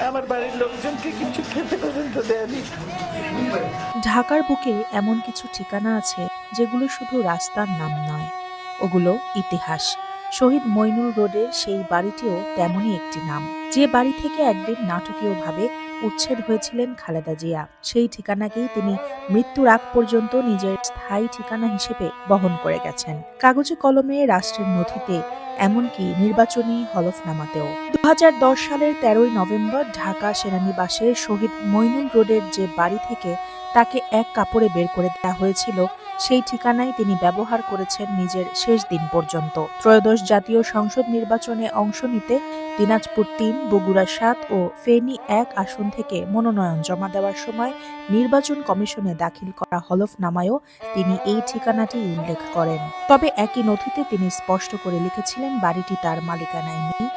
আমার বাড়ির লোকজনকে কিছু খেতে পর্যন্ত দেয়নি। ঢাকার বুকে এমন কিছু ঠিকানা আছে যেগুলো শুধু রাস্তার নাম নয়, ওগুলো ইতিহাস। শহীদ মইনুল রোডের সেই বাড়িটিও তেমনই একটি নাম, যে বাড়ি থেকে একদিন নাটকীয়ভাবে উচ্ছেদ হয়েছিলেন খালেদা জিয়া। সেই ঠিকানাকেই তিনি মৃত্যুর আগ পর্যন্ত নিজের স্থায়ী ঠিকানা হিসেবে বহন করে গেছেন, কাগজে কলমে, রাষ্ট্রের নথিতে, এমনকি নির্বাচনী হলফনামাতেও। ২০১০ সালের ১৩ই নভেম্বর ঢাকা সেনানিবাসের শহীদ মইনুল রোডের যে বাড়ি থেকে তাকে এক কাপড়ে বের করে দেওয়া হয়েছিল, সেই ঠিকানাই তিনি ব্যবহার করেছেন নিজের শেষ দিন পর্যন্ত। ত্রয়োদশ জাতীয় সংসদ নির্বাচনে অংশ নিতে দিনাজপুর ৩, বগুড়া ৭ ও ফেনী ১ আসন থেকে মনোনয়ন জমা দেওয়ার সময় নির্বাচন কমিশনে দাখিল করা হলফনামায়ও তিনি এই ঠিকানাটি উল্লেখ করেন। তবে একই নথিতে তিনি স্পষ্ট করে লিখেছিলেন বাড়িটি তার মালিকানায় নেই,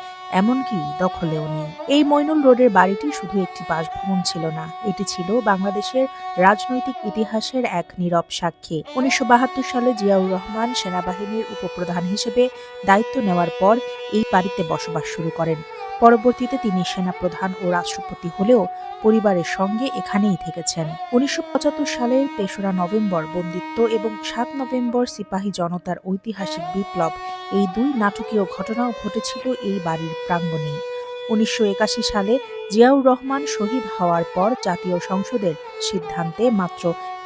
এমনকি দখলেও নেই। এই মইনুল রোডের বাড়িটি শুধু একটি বাসভবন ছিল না, এটি ছিল বাংলাদেশের রাজনৈতিক ইতিহাসের এক নীরব সাক্ষী। ১৯৭২ সালে জিয়াউর রহমান সেনাবাহিনীর উপপ্রধান হিসেবে দায়িত্ব নেওয়ার পর এই বাড়িতে বসবাস শুরু করেন। পরবর্তীতে তিনি সেনাপ্রধান ও রাষ্ট্রপতি হলেও পরিবারের সঙ্গে এখানেই থেকেছেন। ১৯৭৫ সালের ৩রা নভেম্বর বন্দিত্ব এবং ৭ নভেম্বর সিপাহী জনতার ঐতিহাসিক বিপ্লব, এই দুই নাটকীয় ঘটনাও ঘটেছিল এই বাড়ির প্রাঙ্গণেই। ১৯৮১ সালে জিয়াউর রহমান শহীদ হওয়ার পর জাতীয় সংসদের সিদ্ধান্তে মাত্র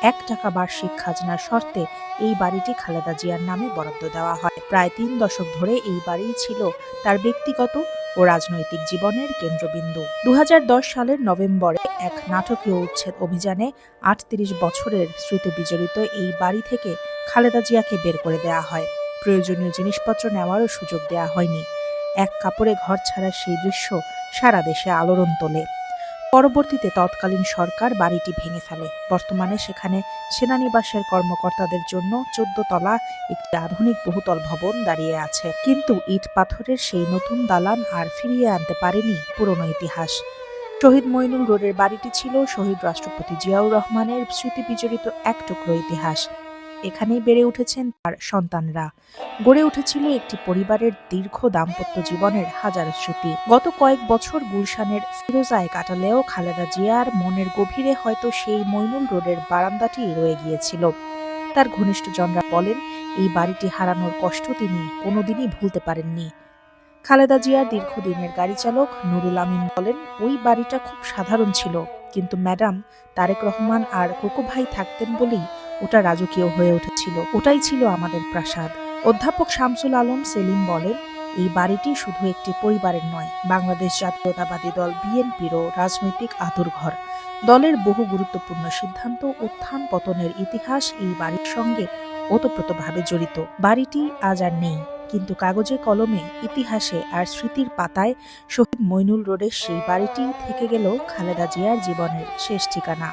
৳১ বার্ষিক খাজনার শর্তে এই বাড়িটি খালেদা জিয়ার নামে বরাদ্দ দেওয়া হয়। প্রায় ৩ দশক ধরে এই বাড়িই ছিল তার ব্যক্তিগত ও রাজনৈতিক জীবনের কেন্দ্রবিন্দু। ২০১০ সালের নভেম্বরে এক নাটকীয় উচ্ছেদ অভিযানে ৩৮ বছরের স্মৃতিবিজড়িত এই বাড়ি থেকে খালেদা জিয়াকে বের করে দেওয়া হয়। প্রয়োজনীয় জিনিসপত্র নেওয়ারও সুযোগ দেওয়া হয়নি। এক কাপড়ে ঘর ছাড়ার সেই দৃশ্য সারা দেশে আলোড়ন তোলে। পরবর্তীতে তৎকালীন সরকার বাড়িটি ভেঙে ফেলে। বর্তমানে সেখানে সেনানিবাসের কর্মকর্তাদের জন্য ১৪ তলা একটি আধুনিক বহুতল ভবন দাঁড়িয়ে আছে। কিন্তু ইট পাথরের সেই নতুন দালান আর ফিরিয়ে আনতে পারেনি পুরনো ইতিহাস। শহীদ মইনুল রোডের বাড়িটি ছিল শহীদ রাষ্ট্রপতি জিয়াউর রহমানের স্মৃতিবিজড়িত এক টুকরো ইতিহাস। এখানেই বেড়ে উঠেছেন তার সন্তানরা। গড়ে উঠেছিল একটি পরিবারের দীর্ঘ দাম্পত্য জীবনের হাজার স্মৃতি। গত কয়েক বছর গুলশানের ফিরোজায় কাটালেও খালেদা জিয়ার মনের গভীরে হয়তো সেই মইনুল রোডের বারান্দাটি রয়ে গিয়েছিল। তার ঘনিষ্ঠজনরা বলেন, এই বাড়িটি হারানোর কষ্ট তিনি কোনোদিনই ভুলতে পারেননি। খালেদা জিয়ার দীর্ঘদিনের গাড়ি চালক নুরুল আমিন বলেন, ওই বাড়িটা খুব সাধারণ ছিল, কিন্তু ম্যাডাম তারেক রহমান আর কোকো ভাই থাকতেন বলেই ওটা রাজকীয় হয়ে উঠেছিল। ওটাই ছিল আমাদের প্রাসাদ। অধ্যাপক শামসুল আলম সেলিম বলেন, এই বাড়িটি শুধু একটি পরিবারের নয়, বাংলাদেশ জাতীয়তাবাদী দল বিএনপিরও রাজনৈতিক আঁতুড়ঘর। দলের বহু গুরুত্বপূর্ণ সিদ্ধান্ত, উত্থান পতনের ইতিহাস এই বাড়ির সঙ্গে ওতপ্রোতভাবে জড়িত। বাড়িটি আজ আর নেই, কিন্তু কাগজে কলমে, ইতিহাসে আর স্মৃতির পাতায় শহীদ মইনুল রোডের সেই বাড়িটি থেকে গেল খালেদা জিয়ার জীবনের শেষ ঠিকানা।